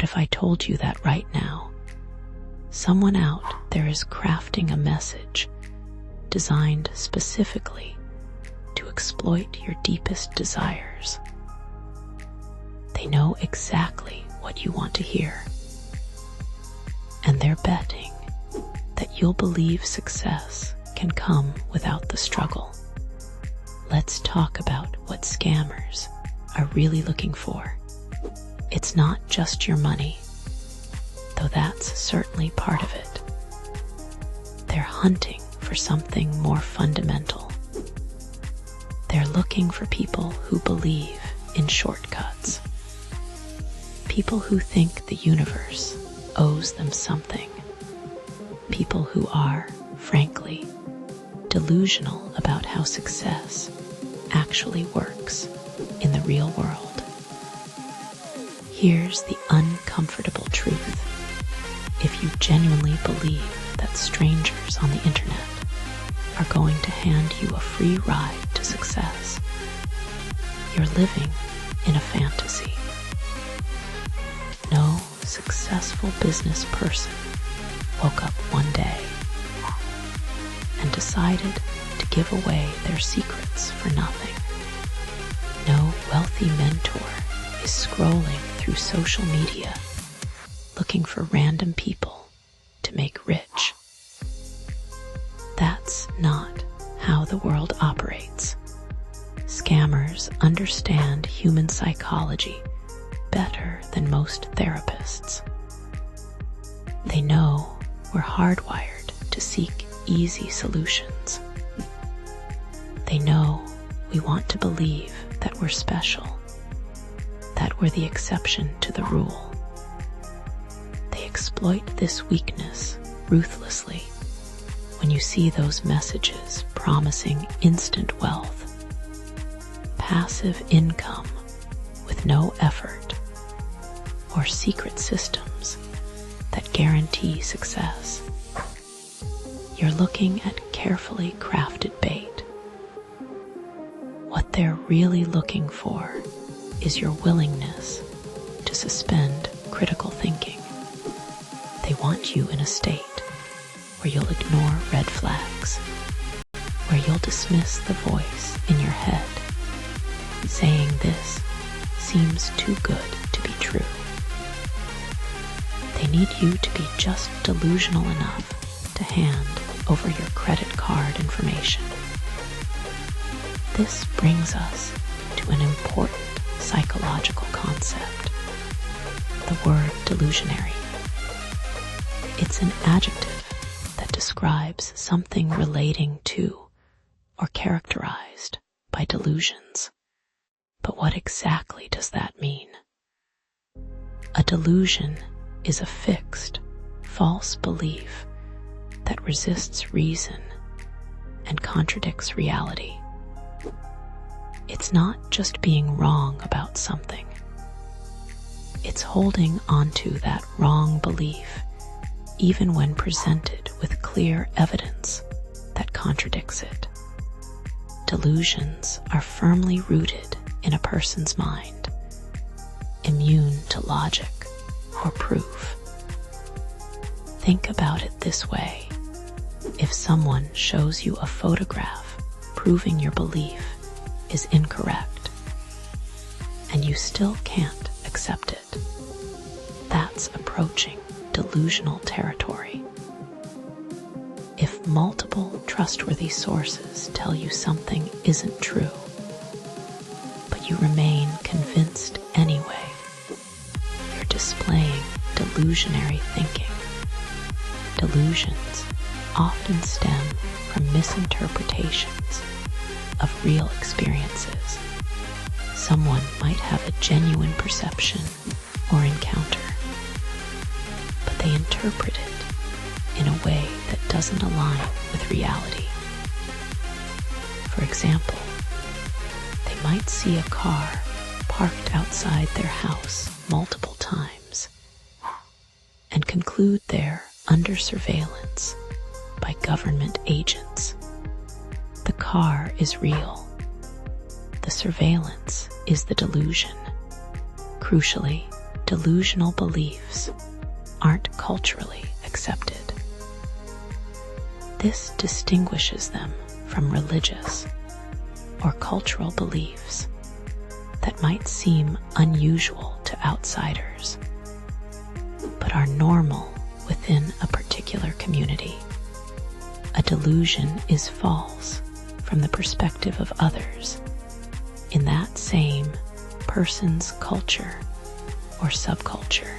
What if I told you that right now, someone out there is crafting a message designed specifically to exploit your deepest desires? They know exactly what you want to hear, and they're betting that you'll believe success can come without the struggle. Let's talk about what scammers are really looking for. It's not just your money, though that's certainly part of it. They're hunting for something more fundamental. They're looking for people who believe in shortcuts. People who think the universe owes them something. People who are, frankly, delusional about how success actually works in the real world. Here's the uncomfortable truth. If you genuinely believe that strangers on the internet are going to hand you a free ride to success, you're living in a fantasy. No successful business person woke up one day and decided to give away their secrets for nothing. No wealthy mentor is scrolling through social media looking for random people to make rich. That's not how the world operates. Scammers understand human psychology better than most therapists. They know we're hardwired to seek easy solutions. They know we want to believe that we're special, that we're the exception to the rule. They exploit this weakness ruthlessly when you see those messages promising instant wealth, passive income with no effort, or secret systems that guarantee success. You're looking at carefully crafted bait. What they're really looking for is your willingness to suspend critical thinking. They want you in a state where you'll ignore red flags, where you'll dismiss the voice in your head saying this seems too good to be true. They need you to be just delusional enough to hand over your credit card information. This brings us to an important psychological concept, the word delusionary. It's an adjective that describes something relating to or characterized by delusions. But what exactly does that mean? A delusion is a fixed, false belief that resists reason and contradicts reality. It's not just being wrong about something. It's holding onto that wrong belief even when presented with clear evidence that contradicts it. Delusions are firmly rooted in a person's mind, immune to logic or proof. Think about it this way. If someone shows you a photograph proving your belief is incorrect, and you still can't accept it, that's approaching delusional territory. If multiple trustworthy sources tell you something isn't true, but you remain convinced anyway, you're displaying delusionary thinking. Delusions often stem from misinterpretations of real experiences. Someone might have a genuine perception or encounter, but they interpret it in a way that doesn't align with reality. For example, they might see a car parked outside their house multiple times and conclude they're under surveillance by government agents. The car is real. The surveillance is the delusion. Crucially, delusional beliefs aren't culturally accepted. This distinguishes them from religious or cultural beliefs that might seem unusual to outsiders, but are normal within a particular community. A delusion is false from the perspective of others in that same person's culture or subculture.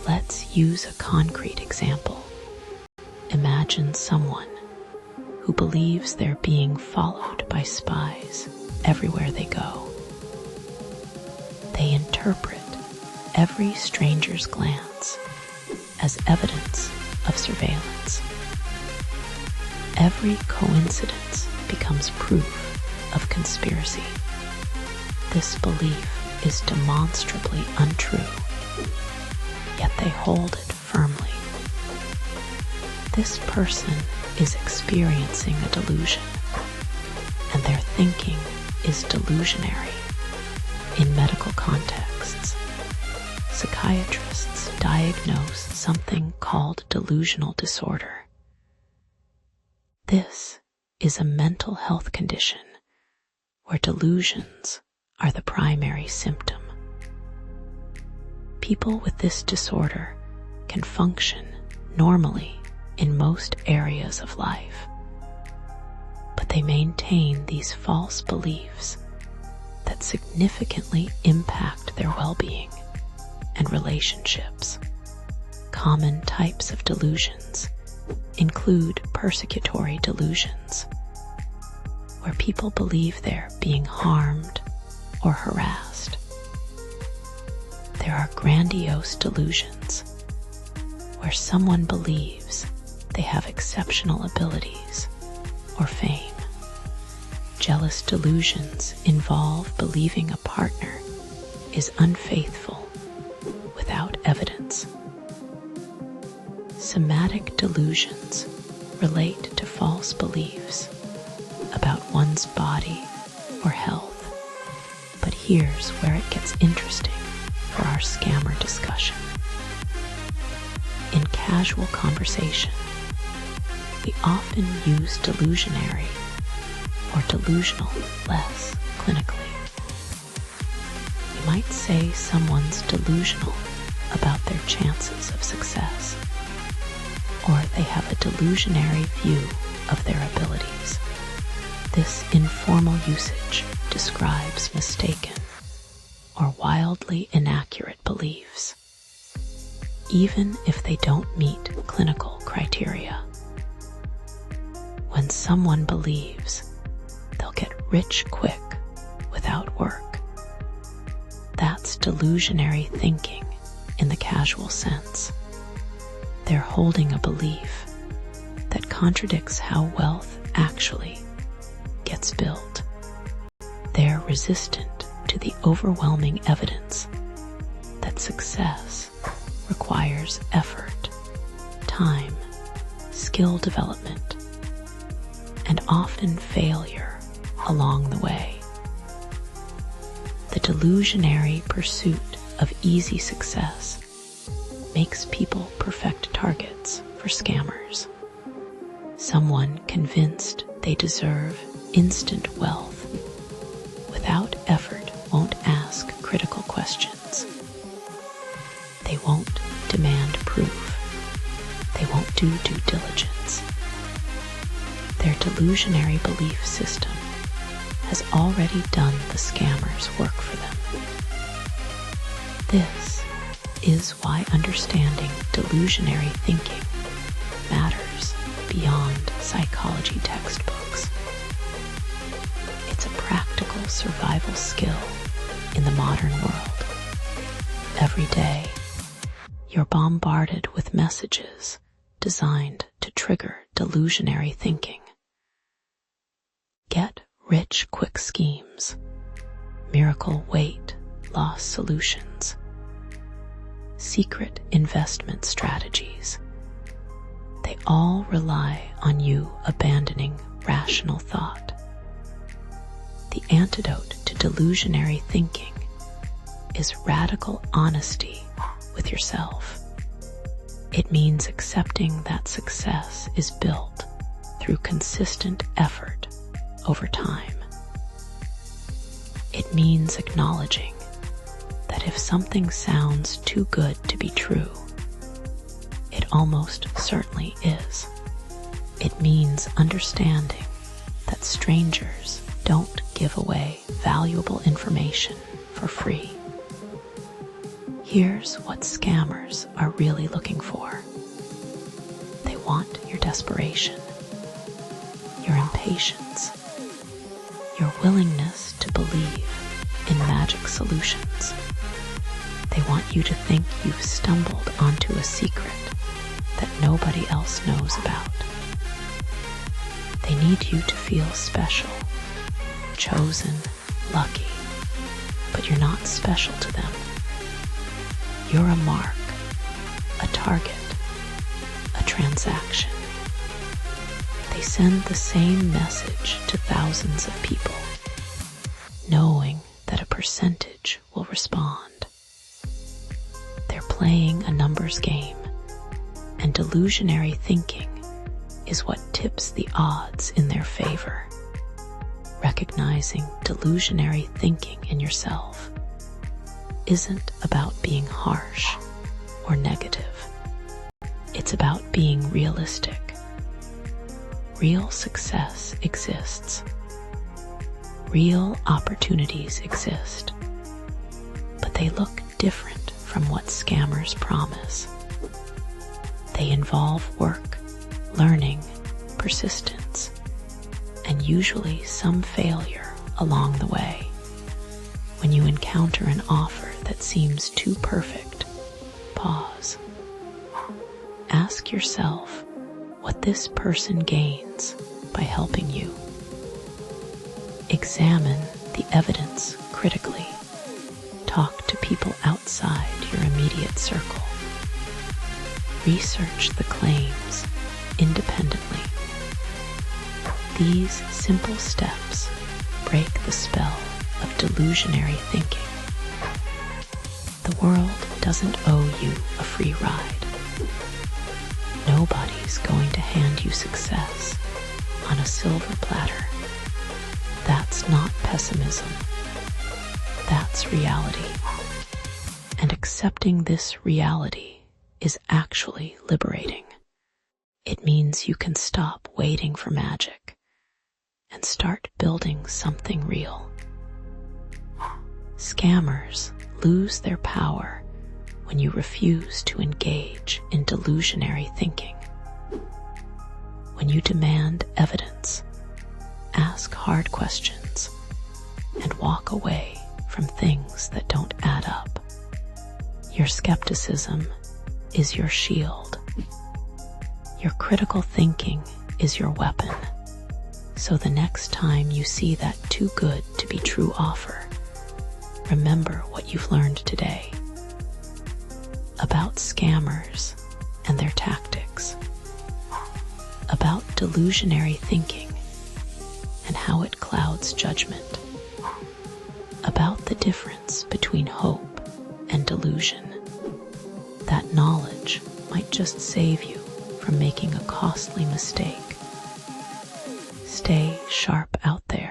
Let's use a concrete example. Imagine someone who believes they're being followed by spies everywhere they go. They interpret every stranger's glance as evidence of surveillance. Every coincidence becomes proof of conspiracy. This belief is demonstrably untrue, yet they hold it firmly. This person is experiencing a delusion, and their thinking is delusionary. In medical contexts, psychiatrists diagnose something called delusional disorder. This is a mental health condition where delusions are the primary symptom. People with this disorder can function normally in most areas of life, but they maintain these false beliefs that significantly impact their well-being and relationships. Common types of delusions include persecutory delusions, where people believe they're being harmed or harassed. There are grandiose delusions, where someone believes they have exceptional abilities or fame. Jealous delusions involve believing a partner is unfaithful without evidence. Somatic delusions relate to false beliefs about one's body or health. But here's where it gets interesting for our scammer discussion. In casual conversation, we often use delusionary or delusional less clinically. We might say someone's delusional about their chances of success, or they have a delusionary view of their abilities. This informal usage describes mistaken or wildly inaccurate beliefs, even if they don't meet clinical criteria. When someone believes they'll get rich quick without work, that's delusionary thinking in the casual sense. They're holding a belief that contradicts how wealth actually gets built. They're resistant to the overwhelming evidence that success requires effort, time, skill development, and often failure along the way. The delusionary pursuit of easy success makes people perfect targets for scammers. Someone convinced they deserve instant wealth without effort won't ask critical questions. They won't demand proof. They won't do due diligence. Their delusionary belief system has already done the scammer's work for them. This is why understanding delusionary thinking matters beyond psychology textbooks. It's a practical survival skill in the modern world. Every day, you're bombarded with messages designed to trigger delusionary thinking. Get rich quick schemes, miracle weight loss solutions, secret investment strategies. They all rely on you abandoning rational thought. The antidote to delusionary thinking is radical honesty with yourself. It means accepting that success is built through consistent effort over time. It means acknowledging that if something sounds too good to be true, it almost certainly is. It means understanding that strangers don't give away valuable information for free. Here's what scammers are really looking for. They want your desperation, your impatience, your willingness to believe in magic solutions. They want you to think you've stumbled onto a secret that nobody else knows about. They need you to feel special, chosen, lucky, but you're not special to them. You're a mark, a target, a transaction. They send the same message to thousands of people, knowing that a percentage will respond. They're playing a numbers game, and delusionary thinking is what tips the odds in their favor. Recognizing delusionary thinking in yourself isn't about being harsh or negative. It's about being realistic. Real success exists. Real opportunities exist. But they look different from what scammers promise. They involve work, learning, persistence, and usually some failure along the way. When you encounter an offer that seems too perfect, pause. Ask yourself what this person gains by helping you. Examine the evidence critically. Talk to people outside your immediate circle. Research the claims independently. These simple steps break the spell of delusionary thinking. The world doesn't owe you a free ride. Nobody's going to hand you success on a silver platter. That's not pessimism. That's reality. And accepting this reality is actually liberating. It means you can stop waiting for magic and start building something real. Scammers lose their power when you refuse to engage in delusionary thinking. When you demand evidence, ask hard questions, and walk away from things that don't add up. Your skepticism is your shield. Your critical thinking is your weapon. So the next time you see that too good to be true offer, remember what you've learned today about scammers and their tactics, about delusionary thinking and how it clouds judgment, about the difference between hope and delusion. That knowledge might just save you from making a costly mistake. Stay sharp out there.